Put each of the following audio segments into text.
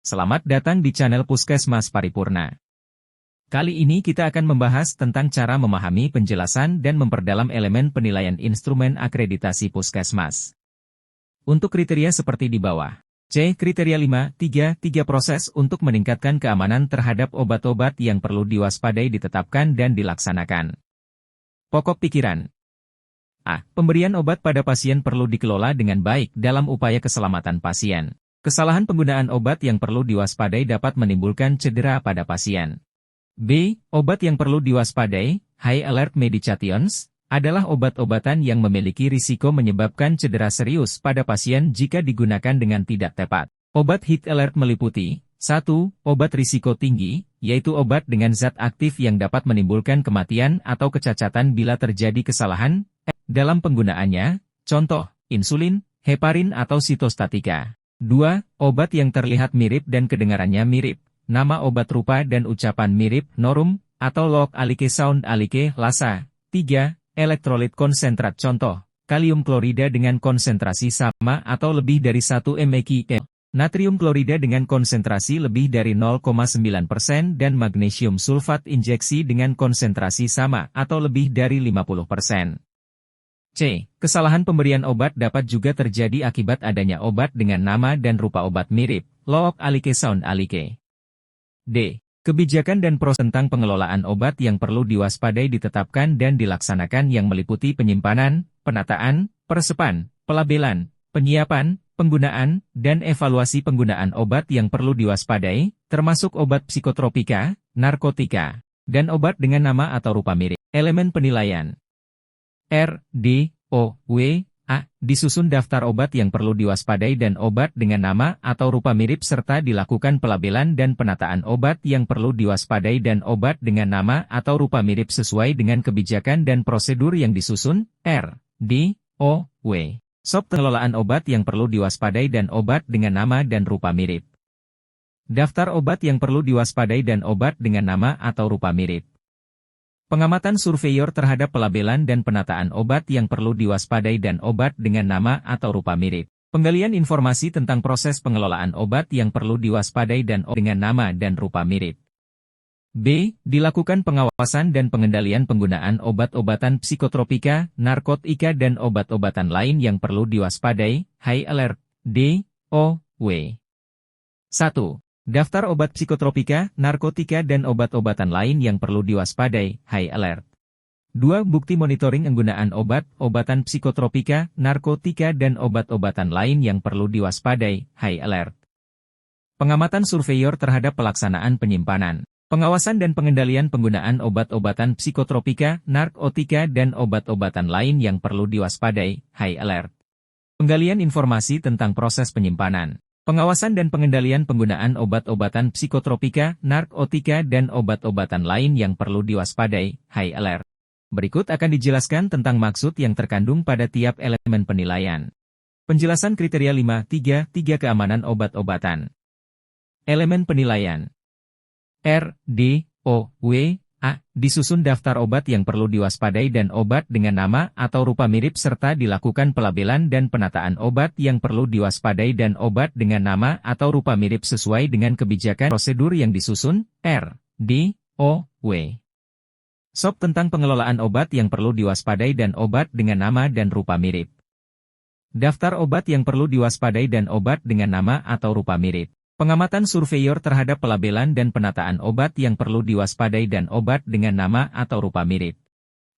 Selamat datang di channel Puskesmas Paripurna. Kali ini kita akan membahas tentang cara memahami penjelasan dan memperdalam elemen penilaian instrumen akreditasi Puskesmas. Untuk kriteria seperti di bawah. C. Kriteria 5, 3 proses untuk meningkatkan keamanan terhadap obat-obat yang perlu diwaspadai ditetapkan dan dilaksanakan. Pokok pikiran. A. Pemberian obat pada pasien perlu dikelola dengan baik dalam upaya keselamatan pasien. Kesalahan penggunaan obat yang perlu diwaspadai dapat menimbulkan cedera pada pasien. B. Obat yang perlu diwaspadai, high alert medications, adalah obat-obatan yang memiliki risiko menyebabkan cedera serius pada pasien jika digunakan dengan tidak tepat. Obat high alert meliputi 1. Obat risiko tinggi, yaitu obat dengan zat aktif yang dapat menimbulkan kematian atau kecacatan bila terjadi kesalahan dalam penggunaannya, contoh, insulin, heparin atau sitostatika. 2. Obat yang terlihat mirip dan kedengarannya mirip. Nama obat rupa dan ucapan mirip, norum, atau look alike sound alike, lasa. 3. Elektrolit konsentrat contoh, kalium klorida dengan konsentrasi sama atau lebih dari 1 mg. Natrium klorida dengan konsentrasi lebih dari 0,9% dan magnesium sulfat injeksi dengan konsentrasi sama atau lebih dari 50%. C. Kesalahan pemberian obat dapat juga terjadi akibat adanya obat dengan nama dan rupa obat mirip, look alike sound alike. D. Kebijakan dan proses tentang pengelolaan obat yang perlu diwaspadai ditetapkan dan dilaksanakan yang meliputi penyimpanan, penataan, peresepan, pelabelan, penyiapan, penggunaan, dan evaluasi penggunaan obat yang perlu diwaspadai, termasuk obat psikotropika, narkotika, dan obat dengan nama atau rupa mirip. Elemen penilaian. R, D, O, W, A. Disusun daftar obat yang perlu diwaspadai dan obat dengan nama atau rupa mirip serta dilakukan pelabelan dan penataan obat yang perlu diwaspadai dan obat dengan nama atau rupa mirip sesuai dengan kebijakan dan prosedur yang disusun. R, D, O, W. Sob pengelolaan obat yang perlu diwaspadai dan obat dengan nama dan rupa mirip. Daftar obat yang perlu diwaspadai dan obat dengan nama atau rupa mirip. Pengamatan surveyor terhadap pelabelan dan penataan obat yang perlu diwaspadai dan obat dengan nama atau rupa mirip. Penggalian informasi tentang proses pengelolaan obat yang perlu diwaspadai dan dengan nama dan rupa mirip. B. Dilakukan pengawasan dan pengendalian penggunaan obat-obatan psikotropika, narkotika dan obat-obatan lain yang perlu diwaspadai, high alert. D, O, W. 1. Daftar obat psikotropika, narkotika dan obat-obatan lain yang perlu diwaspadai, high alert. 2. Bukti monitoring penggunaan obat-obatan psikotropika, narkotika dan obat-obatan lain yang perlu diwaspadai, high alert. Pengamatan surveyor terhadap pelaksanaan penyimpanan, pengawasan dan pengendalian penggunaan obat-obatan psikotropika, narkotika dan obat-obatan lain yang perlu diwaspadai, high alert. Penggalian informasi tentang proses penyimpanan. Pengawasan dan pengendalian penggunaan obat-obatan psikotropika, narkotika dan obat-obatan lain yang perlu diwaspadai, high alert. Berikut akan dijelaskan tentang maksud yang terkandung pada tiap elemen penilaian. Penjelasan kriteria 5, 3 keamanan obat-obatan. Elemen penilaian. R, D, O, W, A. Disusun daftar obat yang perlu diwaspadai dan obat dengan nama atau rupa mirip serta dilakukan pelabelan dan penataan obat yang perlu diwaspadai dan obat dengan nama atau rupa mirip sesuai dengan kebijakan prosedur yang disusun. R, D, O, W. Sob tentang pengelolaan obat yang perlu diwaspadai dan obat dengan nama dan rupa mirip. Daftar obat yang perlu diwaspadai dan obat dengan nama atau rupa mirip. Pengamatan surveyor terhadap pelabelan dan penataan obat yang perlu diwaspadai dan obat dengan nama atau rupa mirip.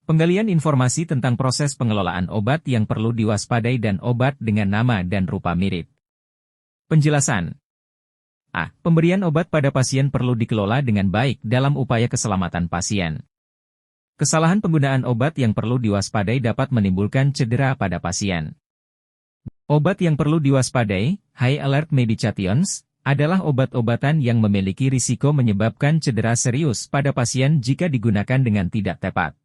Penggalian informasi tentang proses pengelolaan obat yang perlu diwaspadai dan obat dengan nama dan rupa mirip. Penjelasan. A. Pemberian obat pada pasien perlu dikelola dengan baik dalam upaya keselamatan pasien. Kesalahan penggunaan obat yang perlu diwaspadai dapat menimbulkan cedera pada pasien. Obat yang perlu diwaspadai, high alert medications, adalah obat-obatan yang memiliki risiko menyebabkan cedera serius pada pasien jika digunakan dengan tidak tepat.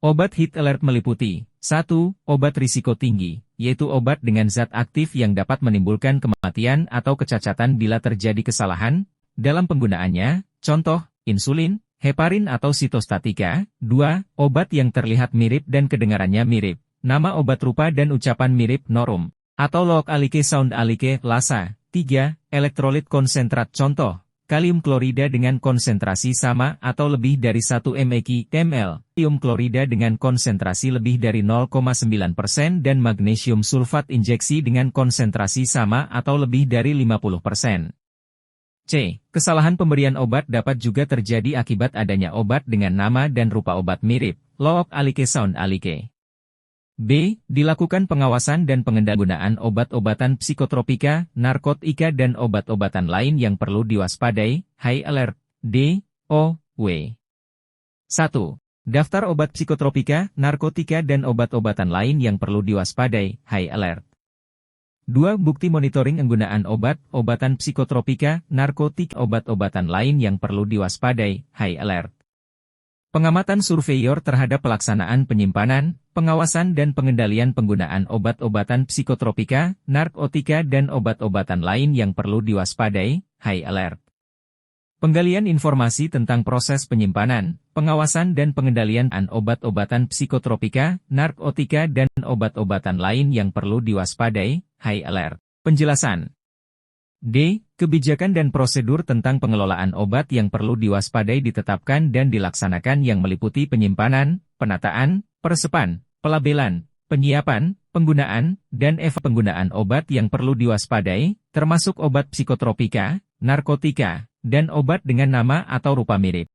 Obat high alert meliputi 1. Obat risiko tinggi, yaitu obat dengan zat aktif yang dapat menimbulkan kematian atau kecacatan bila terjadi kesalahan dalam penggunaannya, contoh, insulin, heparin atau sitostatika. 2. Obat yang terlihat mirip dan kedengarannya mirip, nama obat rupa dan ucapan mirip, norum, atau look alike sound alike, lasa. 3. Elektrolit konsentrat contoh, kalium klorida dengan konsentrasi sama atau lebih dari 1 mg/ml, kalium klorida dengan konsentrasi lebih dari 0,9% dan magnesium sulfat injeksi dengan konsentrasi sama atau lebih dari 50%. C. Kesalahan pemberian obat dapat juga terjadi akibat adanya obat dengan nama dan rupa obat mirip, look alike sound alike. B. Dilakukan pengawasan dan pengendalian obat-obatan psikotropika, narkotika dan obat-obatan lain yang perlu diwaspadai, high alert. D. O. W. 1. Daftar obat psikotropika, narkotika dan obat-obatan lain yang perlu diwaspadai, high alert. 2. Bukti monitoring penggunaan obat-obatan psikotropika, narkotik, obat-obatan lain yang perlu diwaspadai, high alert. Pengamatan surveyor terhadap pelaksanaan penyimpanan, pengawasan dan pengendalian penggunaan obat-obatan psikotropika, narkotika dan obat-obatan lain yang perlu diwaspadai, high alert. Penggalian informasi tentang proses penyimpanan, pengawasan dan pengendalian obat-obatan psikotropika, narkotika dan obat-obatan lain yang perlu diwaspadai, high alert. Penjelasan. D. Kebijakan dan prosedur tentang pengelolaan obat yang perlu diwaspadai ditetapkan dan dilaksanakan yang meliputi penyimpanan, penataan, peresepan, pelabelan, penyiapan, penggunaan, dan penggunaan obat yang perlu diwaspadai, termasuk obat psikotropika, narkotika, dan obat dengan nama atau rupa mirip.